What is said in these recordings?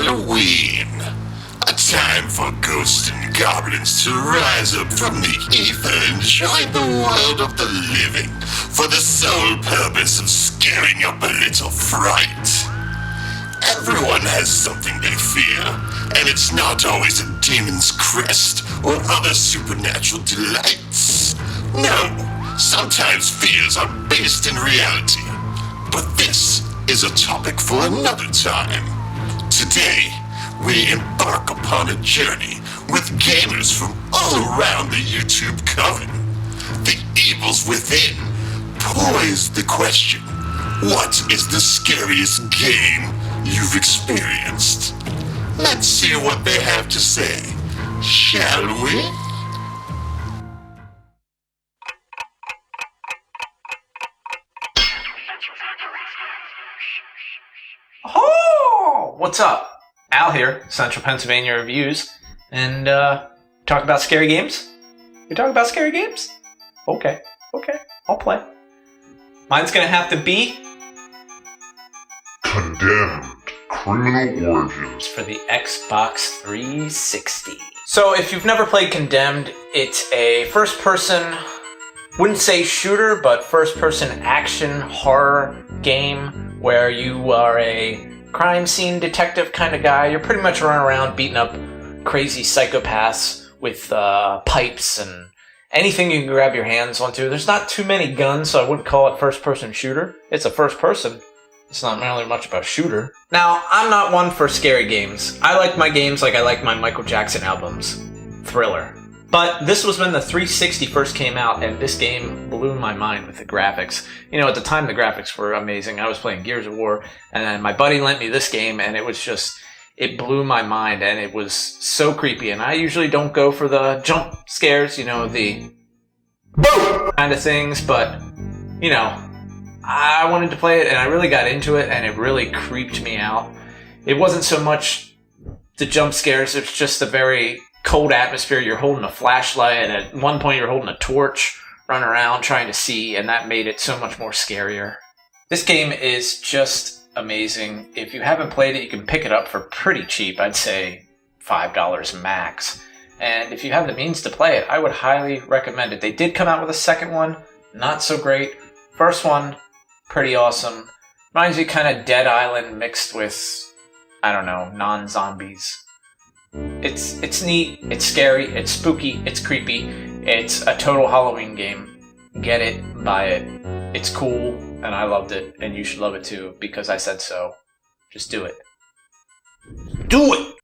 Halloween. A time for ghosts and goblins to rise up from the ether and join the world of the living for the sole purpose of scaring up a little fright. Everyone has something they fear, and it's not always a demon's crest or other supernatural delights. No, sometimes fears are based in reality. But this is a topic for another time. Today, we embark upon a journey with gamers from all around the YouTube coven. The evils within poise the question, what is the scariest game you've experienced? Let's see what they have to say, shall we? Oh, what's up? Al here, Central Pennsylvania Reviews, and talk about scary games? You talk about scary games? Okay, I'll play. Mine's gonna have to be Condemned Criminal Origins for the Xbox 360. So if you've never played Condemned, it's a first-person, wouldn't say shooter, but first-person action horror game where you are a crime scene detective kind of guy. You're pretty much running around beating up crazy psychopaths with pipes and anything you can grab your hands onto. There's not too many guns, so I wouldn't call it first-person shooter. It's a first-person. It's not really much about shooter. Now, I'm not one for scary games. I like my games like I like my Michael Jackson albums. Thriller. But this was when the 360 first came out, and this game blew my mind with the graphics. You know, at the time, the graphics were amazing. I was playing Gears of War, and then my buddy lent me this game, and it was just, it blew my mind, and it was so creepy. And I usually don't go for the jump scares, you know, the boom kind of things, but, you know, I wanted to play it, and I really got into it, and it really creeped me out. It wasn't so much the jump scares, it's just a very cold atmosphere. You're holding a flashlight, and at one point you're holding a torch, running around trying to see, and that made it so much more scarier. This game is just amazing. If you haven't played it, you can pick it up for pretty cheap. I'd say $5 max. And if you have the means to play it, I would highly recommend it. They did come out with a second one, not so great. First one, pretty awesome. Reminds me kind of Dead Island mixed with, I don't know, non-zombies. It's neat, it's scary, it's spooky, it's creepy. It's a total Halloween game. Get it, buy it. It's cool, and I loved it, and you should love it too, because I said so. Just do it. Do it!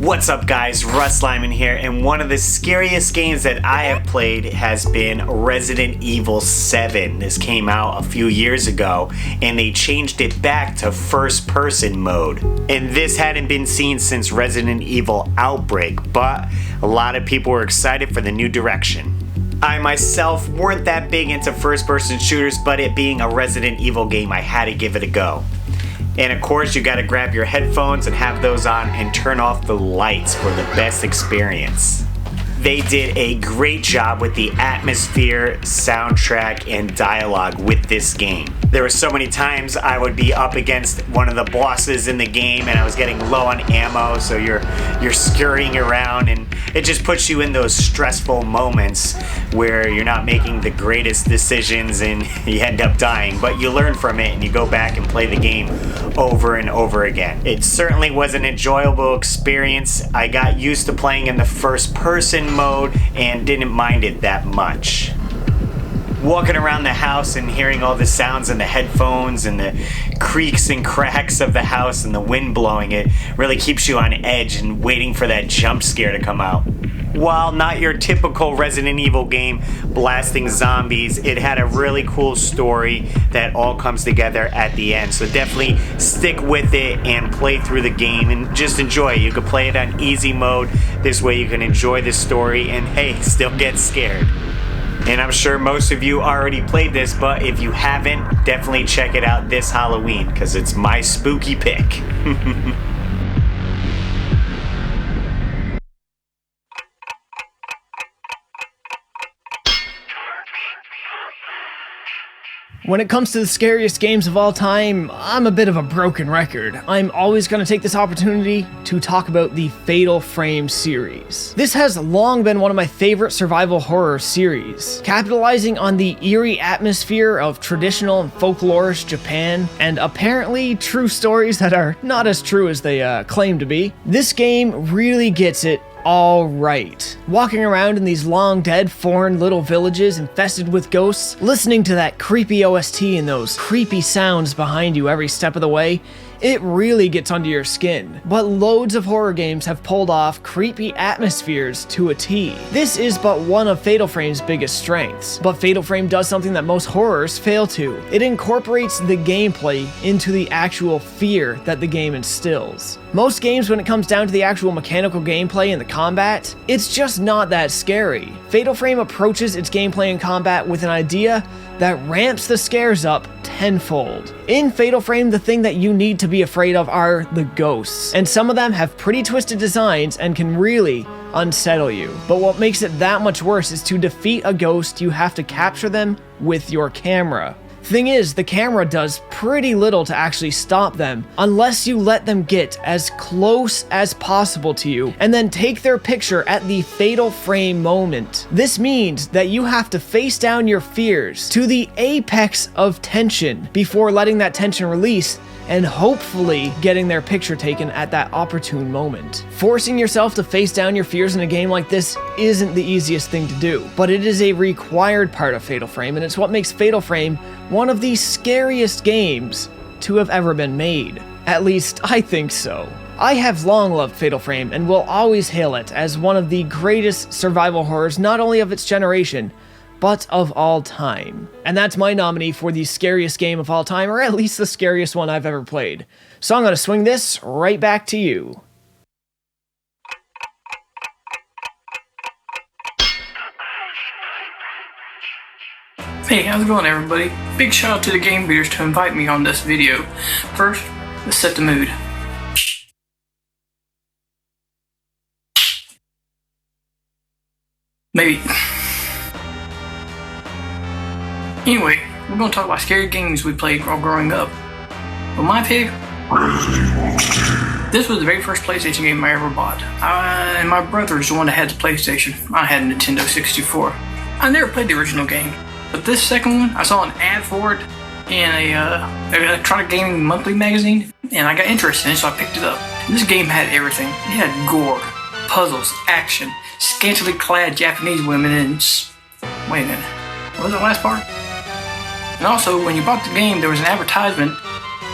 What's up guys, Russ Lyman here, and one of the scariest games that I have played has been Resident Evil 7. This came out a few years ago, and they changed it back to first person mode. And this hadn't been seen since Resident Evil Outbreak, but a lot of people were excited for the new direction. I myself weren't that big into first person shooters, but it being a Resident Evil game, I had to give it a go. And of course, you gotta grab your headphones and have those on and turn off the lights for the best experience. They did a great job with the atmosphere, soundtrack, and dialogue with this game. There were so many times I would be up against one of the bosses in the game and I was getting low on ammo, so you're scurrying around, and it just puts you in those stressful moments where you're not making the greatest decisions and you end up dying, but you learn from it and you go back and play the game over and over again. It certainly was an enjoyable experience. I got used to playing in the first person mode and didn't mind it that much. Walking around the house and hearing all the sounds in the headphones and the creaks and cracks of the house and the wind blowing it really keeps you on edge and waiting for that jump scare to come out. While not your typical Resident Evil game blasting zombies, it had a really cool story that all comes together at the end. So definitely stick with it and play through the game and just enjoy it. You can play it on easy mode. This way you can enjoy the story and hey, still get scared. And I'm sure most of you already played this, but if you haven't, definitely check it out this Halloween, because it's my spooky pick. When it comes to the scariest games of all time, I'm a bit of a broken record. I'm always going to take this opportunity to talk about the Fatal Frame series. This has long been one of my favorite survival horror series, capitalizing on the eerie atmosphere of traditional and folklorish Japan, and apparently true stories that are not as true as they claim to be. This game really gets it all right. Walking around in these long dead foreign little villages infested with ghosts, listening to that creepy OST and those creepy sounds behind you every step of the way, it really gets under your skin. But loads of horror games have pulled off creepy atmospheres to a T. This is but one of Fatal Frame's biggest strengths, but Fatal Frame does something that most horrors fail to. It incorporates the gameplay into the actual fear that the game instills. Most games, when it comes down to the actual mechanical gameplay and the combat, it's just not that scary. Fatal Frame approaches its gameplay and combat with an idea that ramps the scares up tenfold. In Fatal Frame, the thing that you need to be afraid of are the ghosts, and some of them have pretty twisted designs and can really unsettle you. But what makes it that much worse is to defeat a ghost, you have to capture them with your camera. Thing is, the camera does pretty little to actually stop them unless you let them get as close as possible to you and then take their picture at the Fatal Frame moment. This means that you have to face down your fears to the apex of tension before letting that tension release and hopefully getting their picture taken at that opportune moment. Forcing yourself to face down your fears in a game like this isn't the easiest thing to do, but it is a required part of Fatal Frame, and it's what makes Fatal Frame one of the scariest games to have ever been made. At least, I think so. I have long loved Fatal Frame and will always hail it as one of the greatest survival horrors not only of its generation, but of all time. And that's my nominee for the scariest game of all time, or at least the scariest one I've ever played. So I'm gonna swing this right back to you. Hey, how's it going, everybody? Big shout out to the Game Beaters to invite me on this video. First, let's set the mood. Maybe. Anyway, we're going to talk about scary games we played while growing up. But my pick, this was the very first PlayStation game I ever bought. And my brother is the one that had the PlayStation. I had a Nintendo 64. I never played the original game. But this second one, I saw an ad for it in a electronic gaming monthly magazine, and I got interested in it, so I picked it up. And this game had everything. It had gore, puzzles, action, scantily clad Japanese women, and wait a minute, what was the last part? And also, when you bought the game, there was an advertisement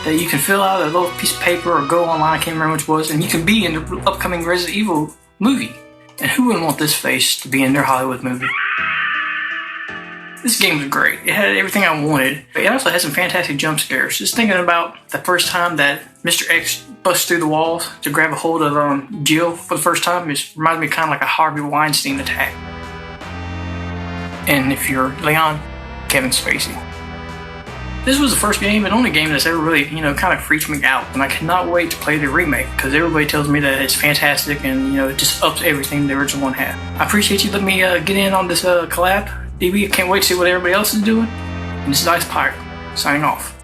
that you can fill out a little piece of paper or go online, I can't remember which it was, and you can be in the upcoming Resident Evil movie. And who wouldn't want this face to be in their Hollywood movie? This game was great. It had everything I wanted. But it also had some fantastic jump scares. Just thinking about the first time that Mr. X busts through the walls to grab a hold of Jill for the first time, it reminds me kind of like a Harvey Weinstein attack. And if you're Leon, Kevin Spacey. This was the first game and only game that's ever really, kind of freaked me out. And I cannot wait to play the remake because everybody tells me that it's fantastic and, it just ups everything the original one had. I appreciate you letting me get in on this collab. DB, I can't wait to see what everybody else is doing. And this is Ice Pirate, signing off.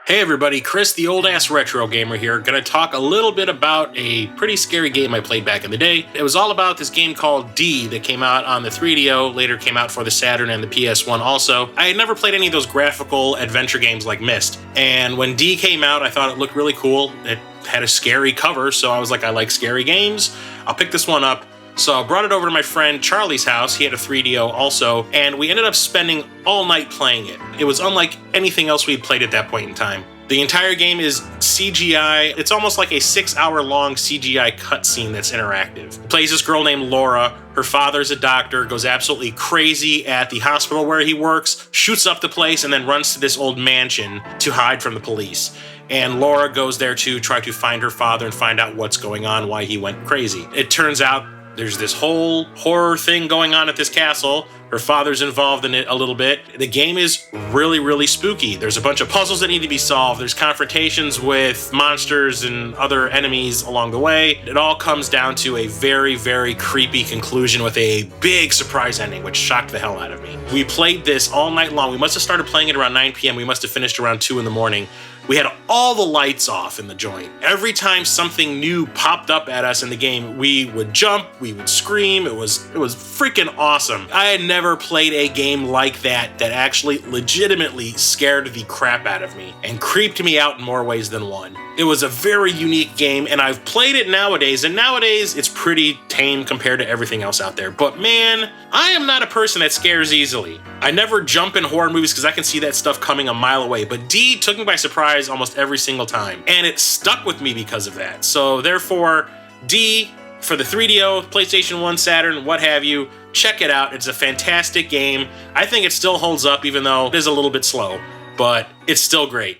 Hey everybody, Chris, the old ass retro gamer here, gonna talk a little bit about a pretty scary game I played back in the day. It was all about this game called D that came out on the 3DO, later came out for the Saturn and the PS1 also. I had never played any of those graphical adventure games like Myst, and when D came out, I thought it looked really cool. It had a scary cover, so I was like, I like scary games, I'll pick this one up. So I brought it over to my friend Charlie's house. He had a 3DO also, and we ended up spending all night playing it. It was unlike anything else we'd played at that point in time. The entire game is CGI. It's almost like a 6-hour-long CGI cutscene that's interactive. It plays this girl named Laura. Her father's a doctor, goes absolutely crazy at the hospital where he works, shoots up the place, and then runs to this old mansion to hide from the police. And Laura goes there to try to find her father and find out what's going on, why he went crazy. It turns out There's this whole horror thing going on at this castle. Her father's involved in it a little bit. The game is really, really spooky. There's a bunch of puzzles that need to be solved. There's confrontations with monsters and other enemies along the way. It all comes down to a very, very creepy conclusion with a big surprise ending, which shocked the hell out of me. We played this all night long. We must have started playing it around 9 p.m. We must have finished around 2 in the morning. We had all the lights off in the joint. Every time something new popped up at us in the game, we would jump, we would scream. It was freaking awesome. I had never played a game like that actually legitimately scared the crap out of me and creeped me out in more ways than one. It was a very unique game, and I've played it nowadays, and nowadays it's pretty tame compared to everything else out there. But man, I am not a person that scares easily. I never jump in horror movies because I can see that stuff coming a mile away, but D took me by surprise almost every single time, and it stuck with me because of that. So therefore, D, for the 3DO, PlayStation 1, Saturn, what have you, check it out. It's a fantastic game. I think it still holds up even though it is a little bit slow, but it's still great.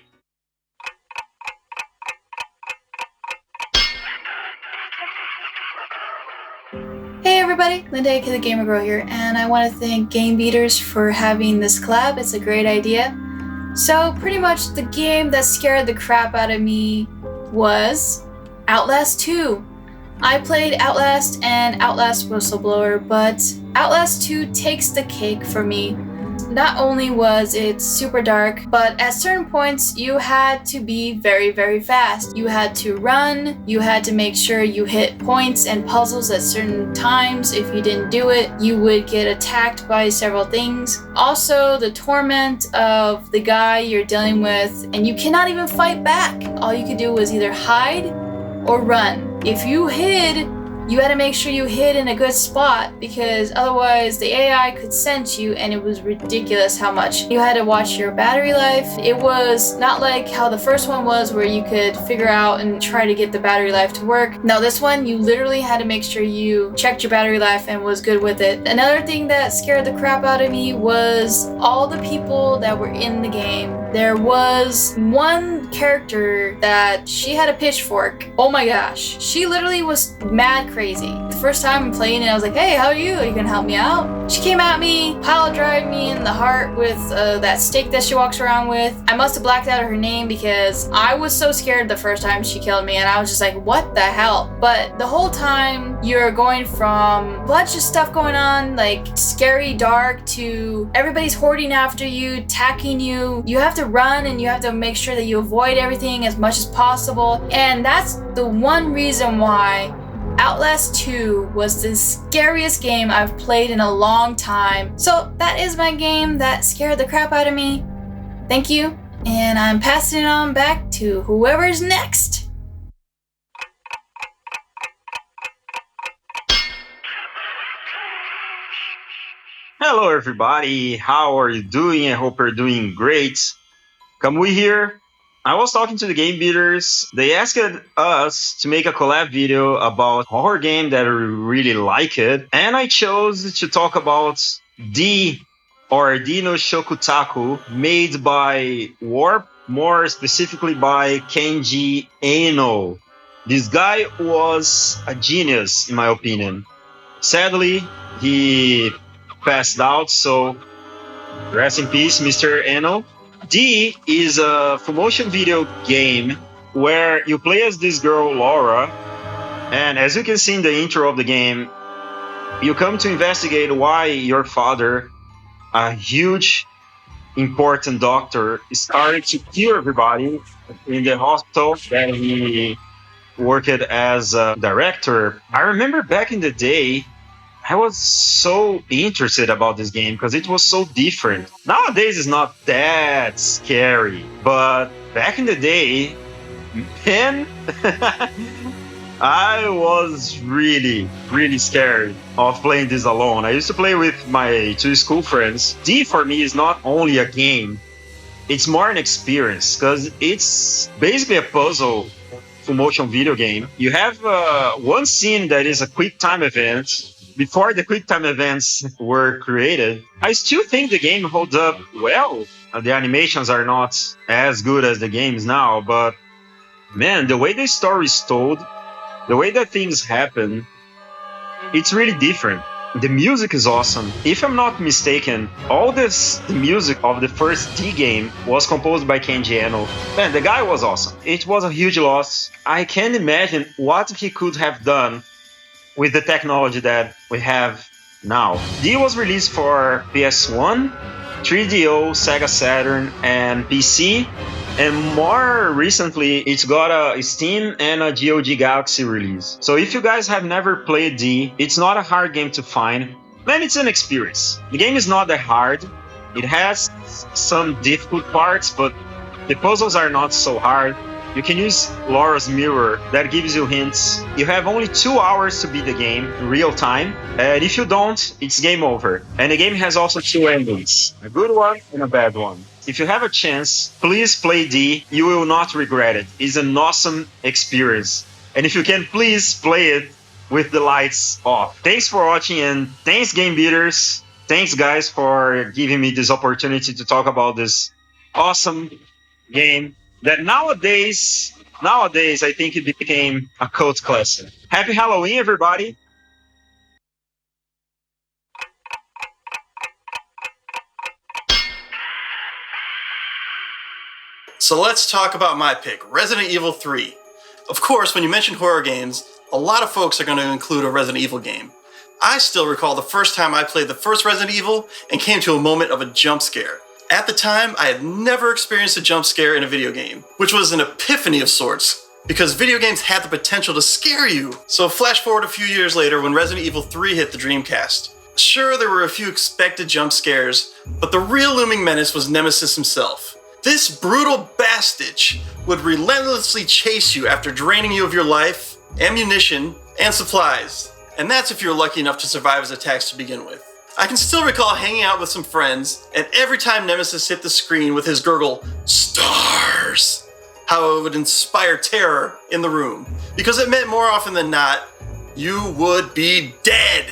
Hey everybody, Linda aka the Gamer Girl here, and I want to thank Game Beaters for having this collab. It's a great idea. So pretty much the game that scared the crap out of me was Outlast 2. I played Outlast and Outlast Whistleblower, but Outlast 2 takes the cake for me. Not only was it super dark, but at certain points you had to be very, very fast. You had to run, you had to make sure you hit points and puzzles at certain times. If you didn't do it, you would get attacked by several things. Also, the torment of the guy you're dealing with, and you cannot even fight back. All you could do was either hide or run. If you hid, you had to make sure you hid in a good spot because otherwise the AI could sense you, and it was ridiculous how much. You had to watch your battery life. It was not like how the first one was where you could figure out and try to get the battery life to work. No, this one you literally had to make sure you checked your battery life and was good with it. Another thing that scared the crap out of me was all the people that were in the game. There was one character that she had a pitchfork. Oh my gosh. She literally was mad crazy. The first time I'm playing it, I was like, hey, how are you? Are you gonna help me out? She came at me, pile drive me in the heart with that stick that she walks around with. I must have blacked out her name because I was so scared the first time she killed me, and I was just like, what the hell? But the whole time you're going from a bunch of stuff going on, like scary dark, to everybody's hoarding after you, attacking you. You have to run and you have to make sure that you avoid everything as much as possible. And that's the one reason why Outlast 2 was the scariest game I've played in a long time. So that is my game that scared the crap out of me. Thank you, and I'm passing it on back to whoever's next. Hello everybody, how are you doing? I hope you're doing great. Kamui here. I was talking to the Game Beaters. They asked us to make a collab video about a horror game that I really like it. And I chose to talk about D, or Dino Shokutaku, made by Warp, more specifically by Kenji Eno. This guy was a genius, in my opinion. Sadly, he passed out, so rest in peace, Mr. Eno. D is a full motion video game where you play as this girl, Laura, and as you can see in the intro of the game, you come to investigate why your father, a huge, important doctor, started to kill everybody in the hospital that he worked as a director. I remember back in the day, I was so interested about this game because it was so different. Nowadays it's not that scary, but back in the day, man, I was really, really scared of playing this alone. I used to play with my two school friends. D for me is not only a game, it's more an experience because it's basically a puzzle full motion video game. You have one scene that is a quick time event. Before the quick time events were created, I still think the game holds up well. The animations are not as good as the games now, but man, the way the story is told, the way that things happen, it's really different. The music is awesome. If I'm not mistaken, the music of the first D game was composed by Kenji Eno. Man, the guy was awesome. It was a huge loss. I can't imagine what he could have done with the technology that we have now. D was released for PS1, 3DO, Sega Saturn, and PC. And more recently, it's got a Steam and a GOG Galaxy release. So if you guys have never played D, it's not a hard game to find. Man, it's an experience. The game is not that hard. It has some difficult parts, but the puzzles are not so hard. You can use Laura's Mirror, that gives you hints. You have only 2 hours to beat the game in real time, and if you don't, it's game over. And the game has also 2 endings, a good one and a bad one. If you have a chance, please play D, you will not regret it. It's an awesome experience. And if you can, please play it with the lights off. Thanks for watching, and thanks Game Beaters. Thanks guys for giving me this opportunity to talk about this awesome game that nowadays I think it became a cult classic. Happy Halloween, everybody! So let's talk about my pick, Resident Evil 3. Of course, when you mention horror games, a lot of folks are going to include a Resident Evil game. I still recall the first time I played the first Resident Evil and came to a moment of a jump scare. At the time, I had never experienced a jump scare in a video game, which was an epiphany of sorts, because video games had the potential to scare you. So flash forward a few years later when Resident Evil 3 hit the Dreamcast. Sure, there were a few expected jump scares, but the real looming menace was Nemesis himself. This brutal bastard would relentlessly chase you after draining you of your life, ammunition, and supplies. And that's if you're lucky enough to survive his attacks to begin with. I can still recall hanging out with some friends, and every time Nemesis hit the screen with his gurgle, "Stars," how it would inspire terror in the room, because it meant more often than not, you would be dead.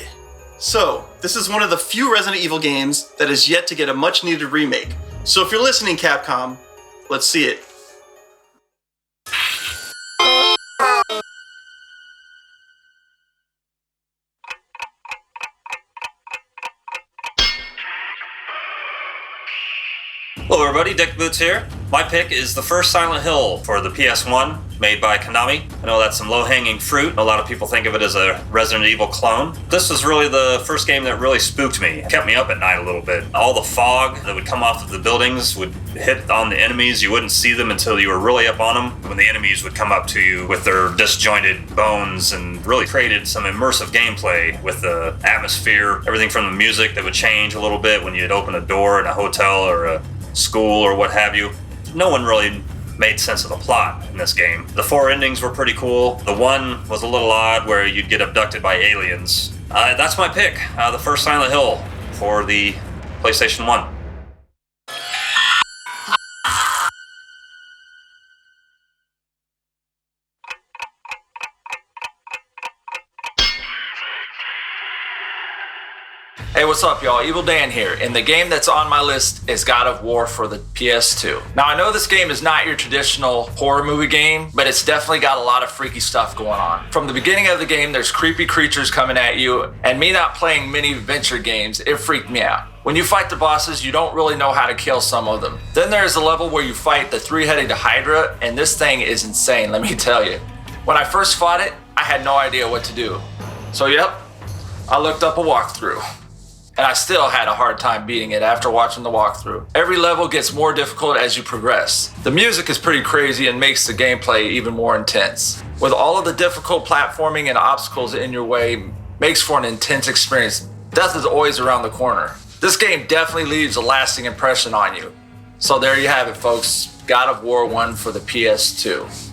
So, this is one of the few Resident Evil games that is yet to get a much needed remake. So if you're listening, Capcom, let's see it. Hello everybody, Dick Boots here. My pick is the first Silent Hill for the PS1, made by Konami. I know that's some low-hanging fruit. A lot of people think of it as a Resident Evil clone. This was really the first game that really spooked me. It kept me up at night a little bit. All the fog that would come off of the buildings would hit on the enemies. You wouldn't see them until you were really up on them. When the enemies would come up to you with their disjointed bones, and really created some immersive gameplay with the atmosphere, everything from the music that would change a little bit when you'd open a door in a hotel or a school or what have you. No one really made sense of the plot in this game. The 4 endings were pretty cool. The one was a little odd where you'd get abducted by aliens. That's my pick, the first Silent Hill for the PlayStation 1. Hey, what's up, y'all? Evil Dan here, and the game that's on my list is God of War for the PS2. Now, I know this game is not your traditional horror movie game, but it's definitely got a lot of freaky stuff going on. From the beginning of the game, there's creepy creatures coming at you, and me not playing many adventure games, it freaked me out. When you fight the bosses, you don't really know how to kill some of them. Then there's a level where you fight the 3-headed Hydra, and this thing is insane, let me tell you. When I first fought it, I had no idea what to do. So yep, I looked up a walkthrough. And I still had a hard time beating it after watching the walkthrough. Every level gets more difficult as you progress. The music is pretty crazy and makes the gameplay even more intense. With all of the difficult platforming and obstacles in your way, makes for an intense experience. Death is always around the corner. This game definitely leaves a lasting impression on you. So there you have it, folks. God of War 1 for the PS2.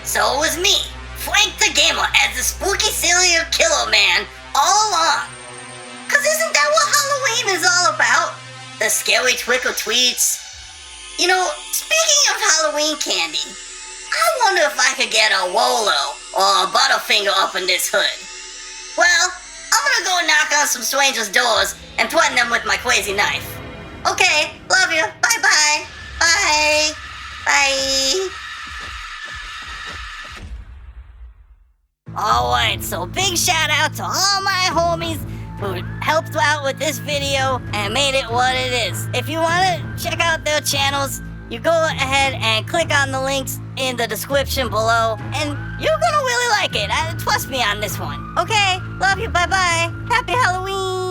So it was me, Frank the Gamer, as the spooky serial killer man all along. Cause isn't that what Halloween is all about? The scary trick or tweets. You know, speaking Speaking of Halloween candy, I wonder if I could get a Wolo or a Butterfinger up in this hood. Well, I'm gonna go knock on some strangers' doors and threaten them with my crazy knife. Okay, love you. Bye-bye. Bye. Bye. Alright, so big shout out to all my homies who helped out with this video and made it what it is. If you want to check out their channels, you go ahead and click on the links in the description below, and you're gonna really like it. Trust me on this one. Okay, love you, bye-bye. Happy Halloween!